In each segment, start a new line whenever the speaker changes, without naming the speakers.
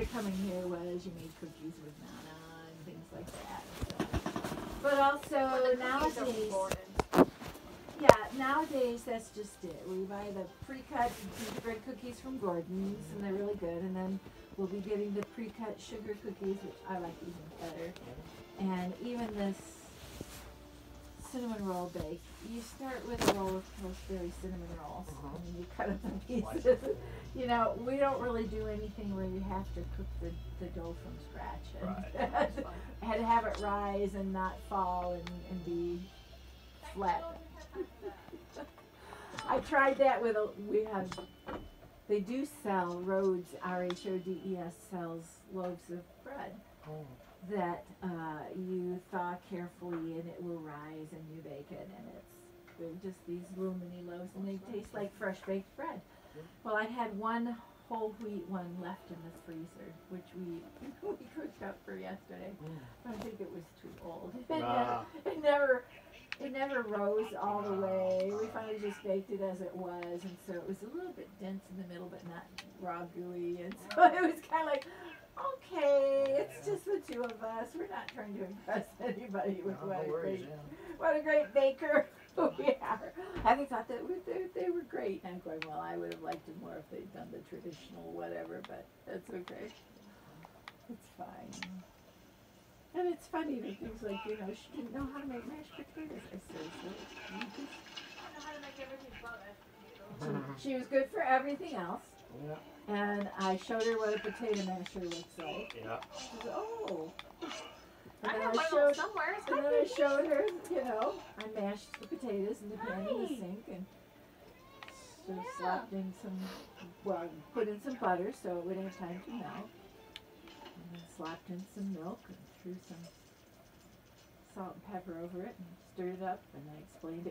of coming here was you made cookies with Nana and things like that. So. But also nowadays, nowadays that's just it. We buy the pre-cut gingerbread cookies from Gordon's, and they're really good. And then we'll be getting the pre-cut sugar cookies, which I like even better. And even this cinnamon roll bake. You start with a roll of Pillsbury cinnamon rolls, and you cut up the pieces. You know, we don't really do anything where you have to cook the dough from scratch. And had to have it rise and not fall and be flat. I tried that with they do sell Rhodes, RHODES sells loaves of bread that you thaw carefully and it will rise and you bake it, and they're just these little mini loaves and they taste like fresh baked bread. Well, I had one whole wheat one left in the freezer, which we cooked up for yesterday. I think it was too old. It never rose all the way. We finally just baked it as it was, and so it was a little bit dense in the middle, but not raw gooey. And so it was kind of like, okay, it's just the two of us. We're not trying to impress anybody with what a great baker we are. Having thought that they were great, and I'm going, well, I would have liked it more if they'd done the traditional whatever, but that's okay. It's fine. And it's funny that things like, she didn't know how to make mashed potatoes. I said, so you just... I don't know how to make everything but mashed potatoes. She was good for everything else. Yeah. And I showed her what a potato masher looks like. Yeah. She said, oh. And then I showed her, I mashed the potatoes in the pan in the sink and slapped in put in some butter so it would have time to melt. And then slapped in some milk and threw some salt and pepper over it and stirred it up. And I explained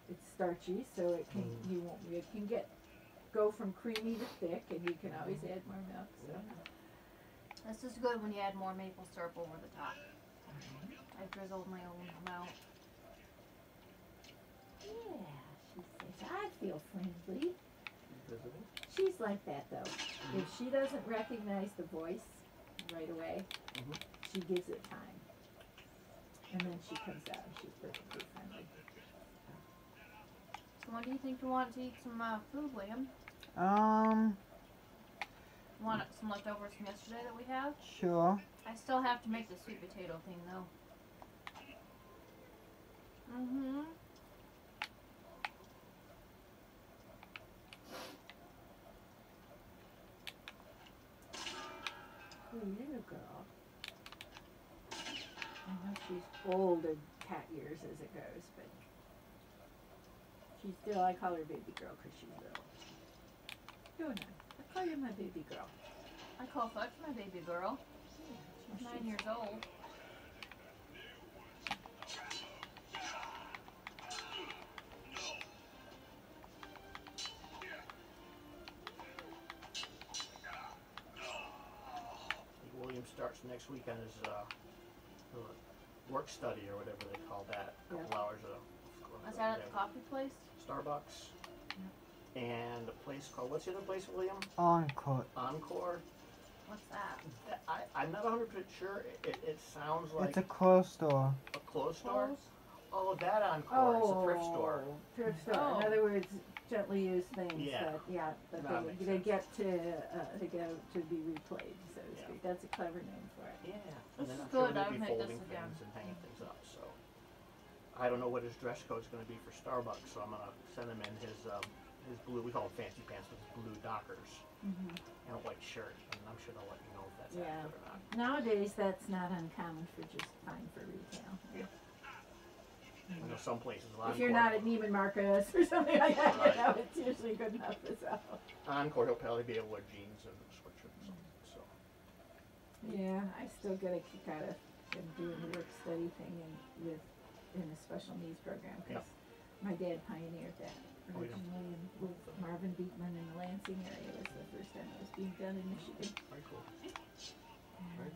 it's starchy, so it can go from creamy to thick, and you can always add more milk. So.
This is good when you add more maple syrup over the top. I drizzled my own amount.
Yeah, she says, I feel friendly. She's like that, though. If she doesn't recognize the voice right away, she gives it time. And then she comes out and she's perfectly friendly.
So when do you think you want to eat some food, William? Want some leftovers from yesterday that we have?
Sure.
I still have to make the sweet potato thing, though.
Oh, little girl. I know she's old in cat years as it goes, but she's still, I call her baby girl because she's little. Don't I call you my baby girl.
I call Fudge my baby girl. She's 9 years old.
William starts next week on his work study or whatever they call that. A couple hours of.
Is that at the coffee place?
Starbucks. And a place called, what's the other place, William?
Encore.
Encore?
What's that?
I'm not 100% sure. It sounds like...
It's a clothes store.
A clothes store? Oh, that Encore. It's a thrift store.
Thrift store. In other words, gently used things that they get to be replayed, so to speak. That's a clever name for it.
Yeah.
This
And then
is
I'm sure
good.
they'll
I
be
would make this
folding
again.
things and hanging things up, so... I don't know what his dress code's going to be for Starbucks, so I'm going to send him in his blue, we call them fancy pants, but his blue Dockers, and a white shirt, and I'm sure they'll let me know if that's accurate or not.
Nowadays, that's not uncommon for just fine for retail.
Yeah. I know some places,
if you're not at Neiman Marcus or something like that, it's usually good enough as well.
Encore, he'll probably be able to wear jeans and a sweatshirt or something, so.
Yeah, I still get a kick out of them doing the work study thing in a special needs program, because my dad pioneered that originally, and with Marvin Beekman in the Lansing area was the first time it was being done in Michigan.
Very cool.
And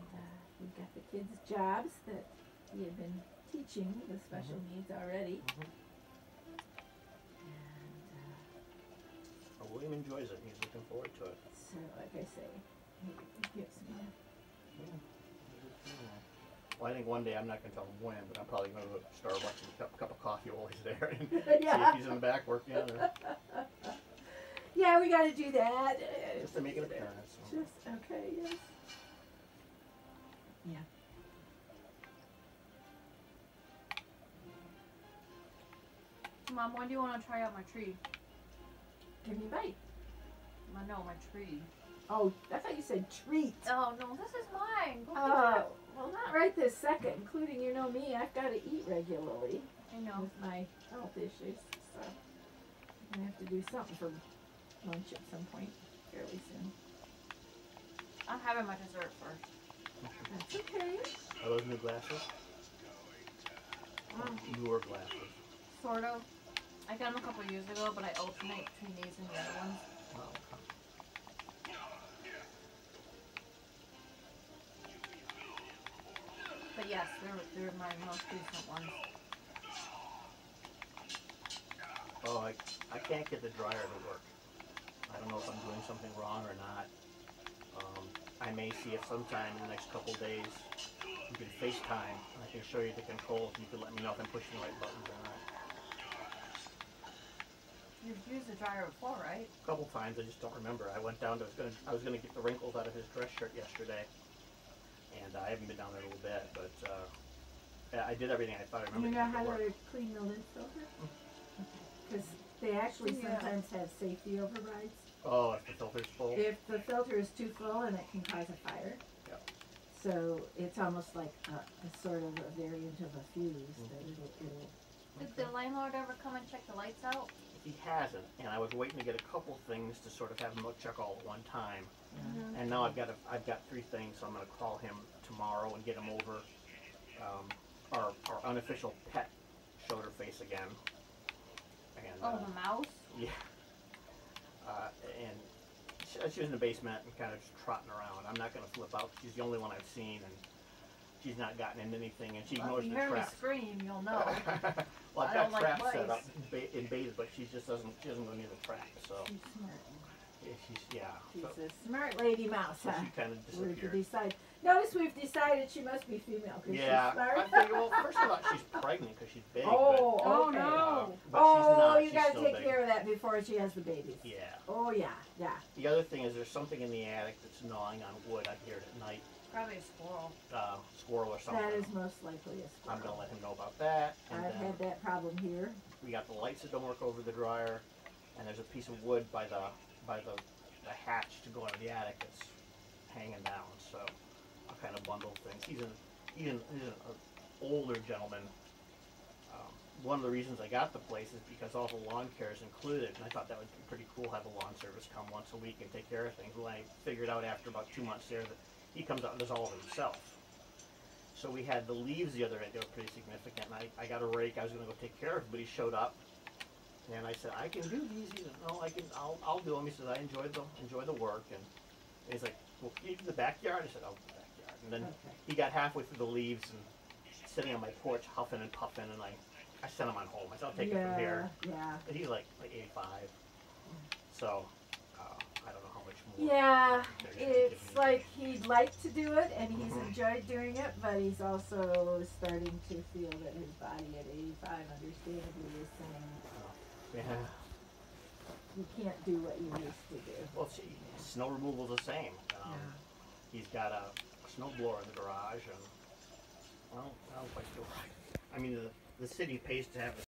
we got the kids jobs that he had been teaching with special needs already. And
William enjoys it. He's looking forward to it.
so, like I say, He gives me.
Well, I think one day, I'm not gonna tell him when, but I'm probably gonna go to Starbucks and get a cup of coffee while he's there and see
Yeah.
if he's in the back working or
Yeah, we got to do that.
just to make an appearance.
Just okay, yes. Yeah.
Mom, when do you want to try out my tree?
Give me a bite.
No, my tree.
Oh, I thought you said treat.
Oh no, this is mine. Go pick it
Oh,
up.
well, not right this second. Including, you know me, I've got to eat regularly
I know.
with my health issues, so I'm gonna have to do something for lunch at some point fairly soon.
I'm having my dessert first.
That's okay.
Are those new glasses? Newer glasses.
Sort of. I got them a couple years ago, but I alternate between these and the other ones.
Oh, okay.
But yes, they're my most recent ones.
Oh, I can't get the dryer to work. I don't know if I'm doing something wrong or not. I may see if sometime in the next couple days you can FaceTime and I can show you the controls and you can let me know if I'm pushing the right buttons or not.
You've used the dryer before, right?
A couple times, I just don't remember. I went down to, I was gonna get the wrinkles out of his dress shirt yesterday, and I haven't been down there in a little bit, but yeah, I did everything I thought I
Do you
remembered.
know how
to work.
to clean the lint filter? Because they actually
Yeah.
sometimes have safety overrides.
Oh, if the filter's full.
If the filter is too full, and it can cause a fire.
Yep.
So it's almost like a sort of a variant of a fuse that it'll
Did the landlord ever come and check the lights out?
He hasn't, and I was waiting to get a couple things to sort of have him look check all at one time.
Mm-hmm.
And now I've got 3 things, so I'm gonna call him tomorrow and get him over our unofficial pet showed her face again. And
Oh, the mouse?
yeah, and she was in the basement and kind of just trotting around. I'm not gonna flip out. She's the only one I've seen, and she's not gotten into anything, and she
Well,
ignores
if you
the
hear me
traps.
scream, you'll know.
Well, I've
I
got
don't like
traps set
mice.
up in bait, but she doesn't go near the trap. So
she's smart.
yeah, so,
She's a smart lady mouse,
so
huh?
she kind of
We've
disappeared.
decided. Notice we've decided she must be female because
Yeah,
she's smart.
I figured. Well, first I thought she's pregnant because she's big.
Oh,
but,
Oh,
okay.
no.
but
Oh,
she's not.
you
She's
gotta
still
take
big.
care of that before she has the babies.
Yeah.
Oh yeah, yeah.
The other thing is there's something in the attic that's gnawing on wood. I hear it at night.
Probably a squirrel.
Squirrel or something.
That is most likely a squirrel.
I'm gonna let him know about that. And
I've
then
had that problem here.
we got the lights that don't work over the dryer, and there's a piece of wood by the hatch to go into the attic that's hanging down. So I'll kind of bundle things. He's an older gentleman. One of the reasons I got the place is because all the lawn care is included, and I thought that would be pretty cool, have a lawn service come once a week and take care of things. Well, I figured out after about 2 months there that he comes out and does all of it himself. So we had the leaves the other day, they were pretty significant, and I got a rake, I was gonna go take care of it, but he showed up, and I said, I can do these. He said, no, I'll do them. He said, I enjoy the work, and he's like, well, can you do the backyard? I said, I'll do the backyard. And then
Okay.
he got halfway through the leaves and sitting on my porch huffing and puffing, and I sent him on home. I said, I'll take it from here.
Yeah.
And he's like 85. So, I don't know how much more.
Yeah,
there's gonna give
it's
me.
like he'd like to do it and he's
Mhm.
enjoyed doing it, but he's also starting to feel that his body at 85 understandably is saying,
Yeah.
you can't do what you used to do.
Well, see, snow removal's the same. He's got a snow blower in the garage, and well, I don't quite feel right. I mean, the city pays to have a